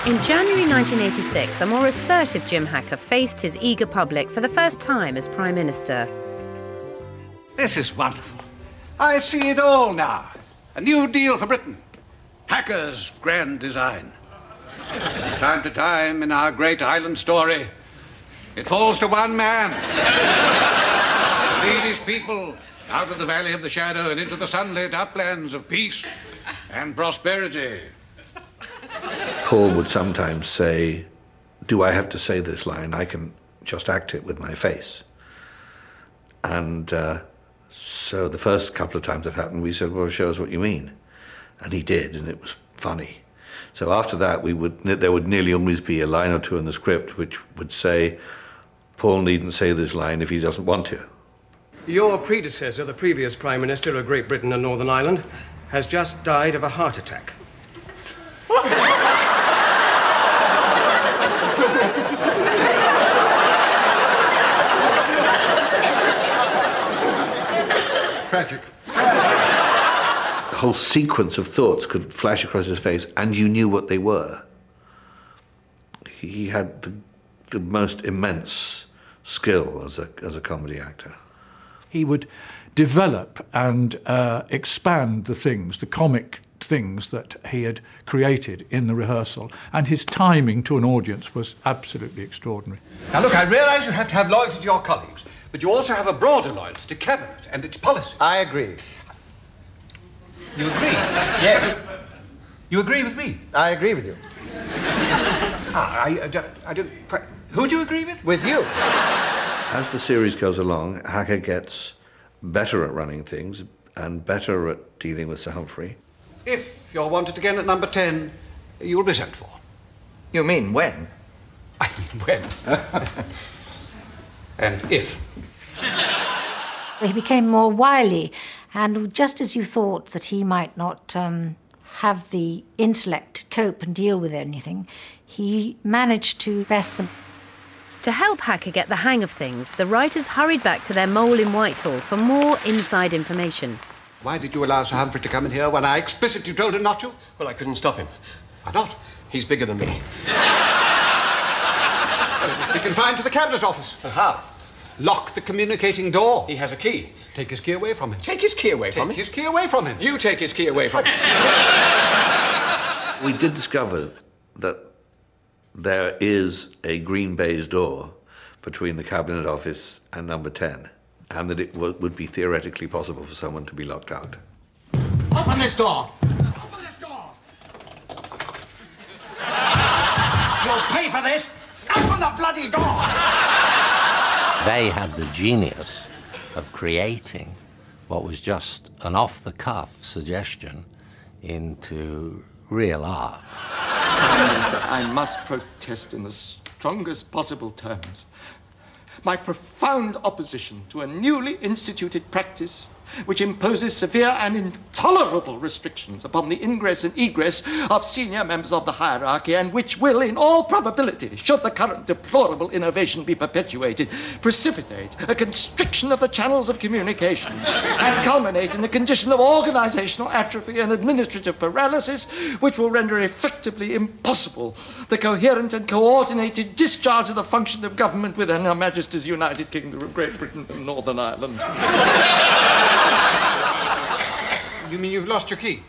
In January 1986, a more assertive Jim Hacker faced his eager public for the first time as Prime Minister. This is wonderful. I see it all now. A new deal for Britain. Hacker's grand design. From time to time in our great island story, it falls to one man. To lead his people out of the valley of the shadow and into the sunlit uplands of peace and prosperity. Paul would sometimes say, do I have to say this line? I can just act it with my face. And so the first couple of times it happened, we said, well, show us what you mean. And he did, and it was funny. So after that, there would nearly always be a line or two in the script which would say, Paul needn't say this line if he doesn't want to. Your predecessor, the previous Prime Minister of Great Britain and Northern Ireland, has just died of a heart attack. Tragic. The whole sequence of thoughts could flash across his face, and you knew what they were. He had the most immense skill as a comedy actor. He would develop and expand the comic things that he had created in the rehearsal, and his timing to an audience was absolutely extraordinary. Now look, I realise you have to have loyalty to your colleagues, but you also have a broader loyalty to Cabinet and its policy. I agree. You agree? Yes. You agree with me? I agree with you. I don't quite... Who do you agree with? With you. As the series goes along, Hacker gets better at running things and better at dealing with Sir Humphrey. If you're wanted again at number 10, you'll be sent for. You mean when? I mean when. And if. He became more wily, and just as you thought that he might not have the intellect to cope and deal with anything, he managed to best them. To help Hacker get the hang of things, the writers hurried back to their mole in Whitehall for more inside information. Why did you allow Sir Humphrey to come in here when I explicitly told him not to? Well, I couldn't stop him. Why not? He's bigger than me. Well, it must be confined to the Cabinet Office. How? Lock the communicating door. He has a key. Take his key away from him. Take his key away from him? Take his key away from him. You take his key away from him. We did discover that there is a green baize door between the Cabinet Office and number 10, and that it would be theoretically possible for someone to be locked out. Open this door! Open this door! You'll pay for this! Open the bloody door! They had the genius of creating what was just an off-the-cuff suggestion into real art. Prime Minister, I must protest in the strongest possible terms my profound opposition to a newly instituted practice which imposes severe and intolerable restrictions upon the ingress and egress of senior members of the hierarchy, and which will, in all probability, should the current deplorable innovation be perpetuated, precipitate a constriction of the channels of communication and culminate in a condition of organizational atrophy and administrative paralysis which will render effectively impossible the coherent and coordinated discharge of the function of government within Her Majesty's United Kingdom of Great Britain and Northern Ireland. You mean you've lost your key?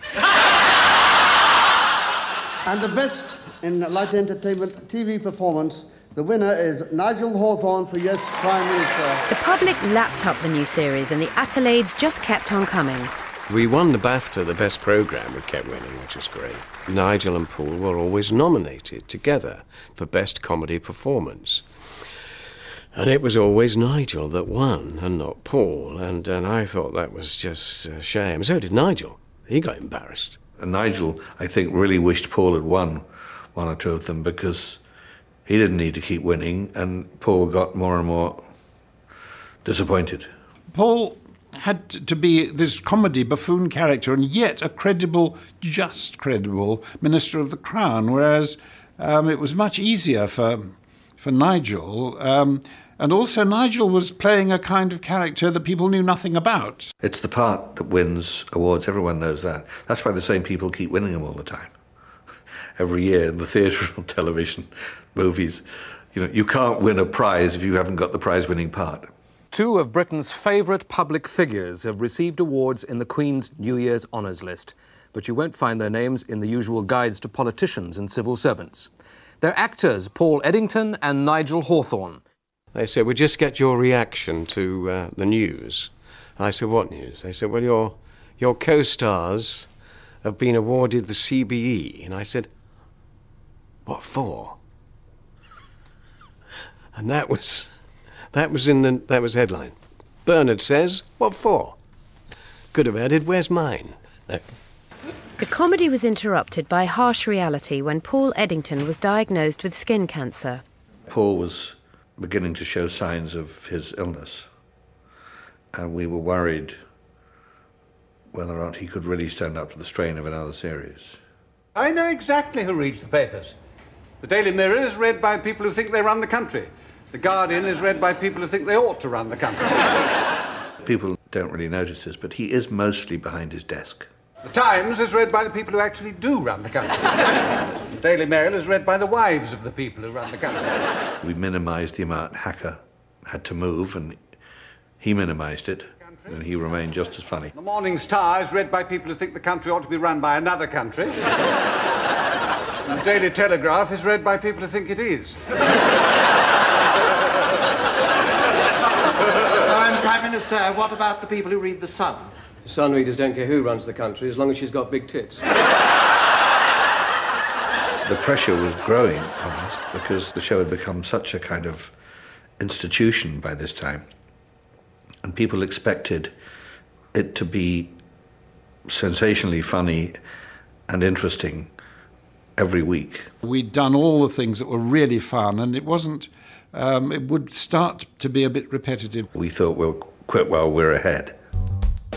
And the best in light entertainment TV performance, the winner is Nigel Hawthorne for Yes, Prime Minister. The public lapped up the new series, and the accolades just kept on coming. We won the BAFTA, the best programme. We kept winning, which is great. Nigel and Paul were always nominated together for Best Comedy Performance. And it was always Nigel that won, and not Paul, and I thought that was just a shame. So did Nigel. He got embarrassed. And Nigel, I think, really wished Paul had won one or two of them, because he didn't need to keep winning, and Paul got more and more disappointed. Paul had to be this comedy buffoon character, and yet a credible, just credible Minister of the Crown, whereas it was much easier for Nigel. And also Nigel was playing a kind of character that people knew nothing about. It's the part that wins awards, everyone knows that. That's why the same people keep winning them all the time. every year in the theatre or television, movies. You can't win a prize if you haven't got the prize-winning part. Two of Britain's favourite public figures have received awards in the Queen's New Year's Honours List, but you won't find their names in the usual guides to politicians and civil servants. They're actors Paul Eddington and Nigel Hawthorne. They said, "We'll just get your reaction to the news." I said, "What news?" They said, "Well, your co-stars have been awarded the CBE." And I said, "What for?" And that was headline. Bernard says, "What for?" Could have added, "Where's mine?" No. The comedy was interrupted by harsh reality when Paul Eddington was diagnosed with skin cancer. Paul was beginning to show signs of his illness, and we were worried whether or not he could really stand up to the strain of another series. I know exactly who reads the papers. The Daily Mirror is read by people who think they run the country. The Guardian is read by people who think they ought to run the country. People don't really notice this, but he is mostly behind his desk. The Times is read by the people who actually do run the country. The Daily Mail is read by the wives of the people who run the country. We minimised the amount Hacker had to move, and he minimised it, and he remained just as funny. The Morning Star is read by people who think the country ought to be run by another country. The Daily Telegraph is read by people who think it is. I'm Prime Minister. What about the people who read The Sun? The Sun readers don't care who runs the country, as long as she's got big tits. The pressure was growing on us because the show had become such a kind of institution by this time. And people expected it to be sensationally funny and interesting every week. We'd done all the things that were really fun, and it wasn't... it would start to be a bit repetitive. We thought we'll quit while we're ahead.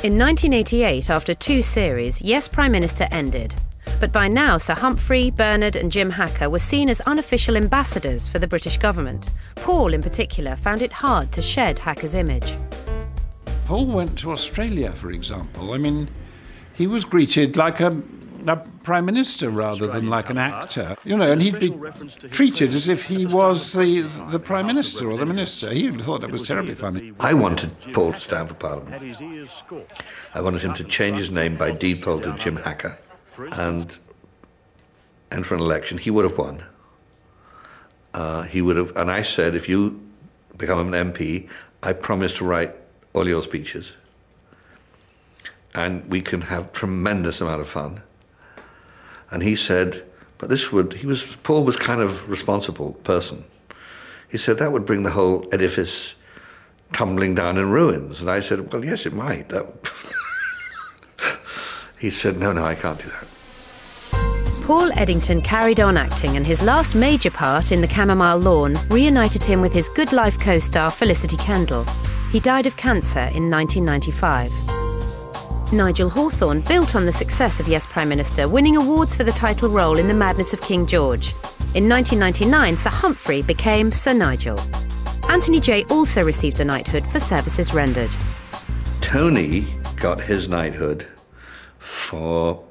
In 1988, after 2 series, Yes, Prime Minister ended. But by now, Sir Humphrey, Bernard and Jim Hacker were seen as unofficial ambassadors for the British government. Paul, in particular, found it hard to shed Hacker's image. Paul went to Australia, for example. I mean, he was greeted like a prime minister rather than like an actor, and he'd be treated as if he was the prime minister or the minister. He thought it was terribly funny. I wanted Paul to stand for Parliament. I wanted him to change his name by deed poll to Jim Hacker and enter an election. He would have won. He would have, and I said, if you become an MP, I promise to write all your speeches, and we can have tremendous amount of fun. And he said, but Paul was kind of responsible person. He said, that would bring the whole edifice tumbling down in ruins. And I said, well, yes, it might. He said, no, I can't do that. Paul Eddington carried on acting, and his last major part in The Chamomile Lawn reunited him with his Good Life co-star Felicity Kendall. He died of cancer in 1995. Nigel Hawthorne built on the success of Yes, Prime Minister, winning awards for the title role in The Madness of King George. In 1999, Sir Humphrey became Sir Nigel. Anthony Jay also received a knighthood for services rendered. Tony got his knighthood for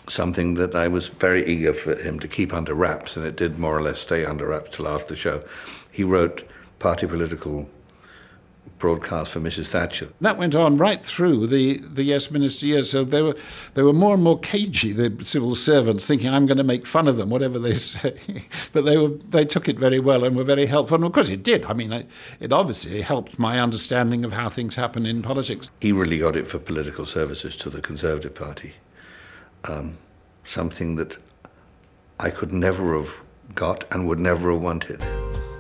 something that I was very eager for him to keep under wraps, and it did more or less stay under wraps till after the show. He wrote party political broadcast for Mrs. Thatcher. That went on right through the Yes Minister years. So they were more and more cagey, the civil servants, thinking I'm going to make fun of them, whatever they say. But they took it very well and were very helpful. And of course it did. I mean, it obviously helped my understanding of how things happen in politics. He really got it for political services to the Conservative Party. Something that I could never have got and would never have wanted.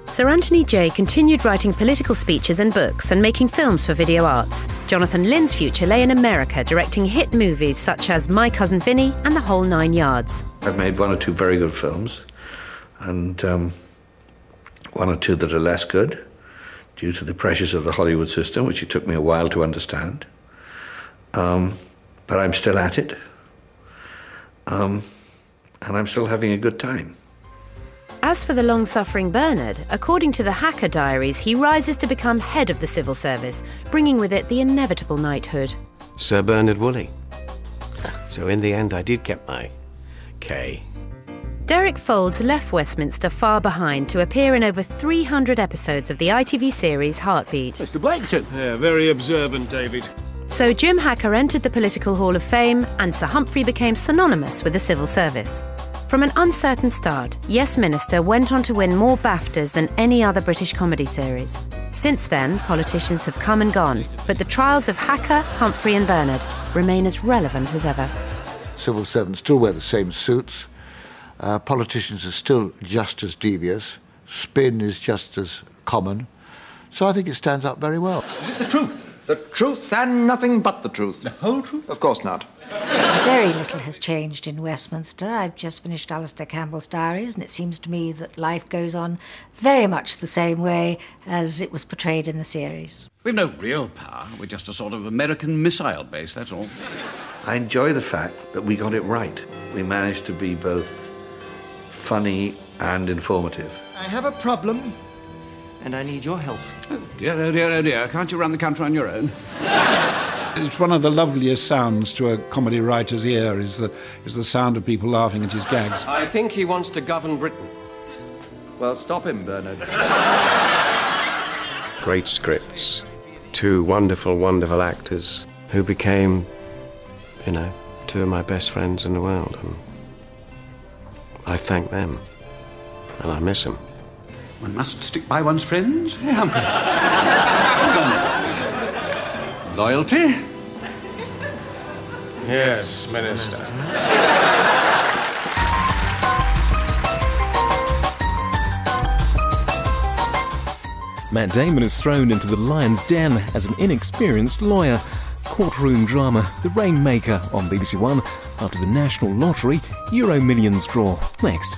Sir Anthony Jay continued writing political speeches and books and making films for Video Arts. Jonathan Lynn's future lay in America, directing hit movies such as My Cousin Vinny and The Whole Nine Yards. I've made 1 or 2 very good films, and 1 or 2 that are less good, due to the pressures of the Hollywood system, which it took me a while to understand. But I'm still at it, and I'm still having a good time. As for the long-suffering Bernard, according to the Hacker diaries, he rises to become head of the civil service, bringing with it the inevitable knighthood. Sir Bernard Woolley. So in the end, I did get Kay. Derek Folds left Westminster far behind to appear in over 300 episodes of the ITV series Heartbeat. Mr. Blaketon. Yeah, very observant, David. So Jim Hacker entered the Political Hall of Fame and Sir Humphrey became synonymous with the civil service. From an uncertain start, Yes Minister went on to win more BAFTAs than any other British comedy series. Since then, politicians have come and gone, but the trials of Hacker, Humphrey and Bernard remain as relevant as ever. Civil servants still wear the same suits. Politicians are still just as devious. Spin is just as common. So I think it stands up very well. Is it the truth? The truth and nothing but the truth. The whole truth? Of course not. Very little has changed in Westminster. I've just finished Alistair Campbell's diaries, and it seems to me that life goes on very much the same way as it was portrayed in the series. We've no real power. We're just a sort of American missile base, that's all. I enjoy the fact that we got it right. We managed to be both funny and informative. I have a problem, and I need your help. Oh dear, oh dear, oh dear. Can't you run the country on your own? It's one of the loveliest sounds to a comedy writer's ear is the sound of people laughing at his gags. I think he wants to govern Britain. Well, stop him, Bernard. Great scripts. Two wonderful, wonderful actors who became, two of my best friends in the world. And I thank them. And I miss them. One must stick by one's friends. Loyalty? Yes, Minister. Matt Damon is thrown into the lion's den as an inexperienced lawyer. Courtroom drama The Rainmaker on BBC One after the National Lottery Euro Millions draw. Next.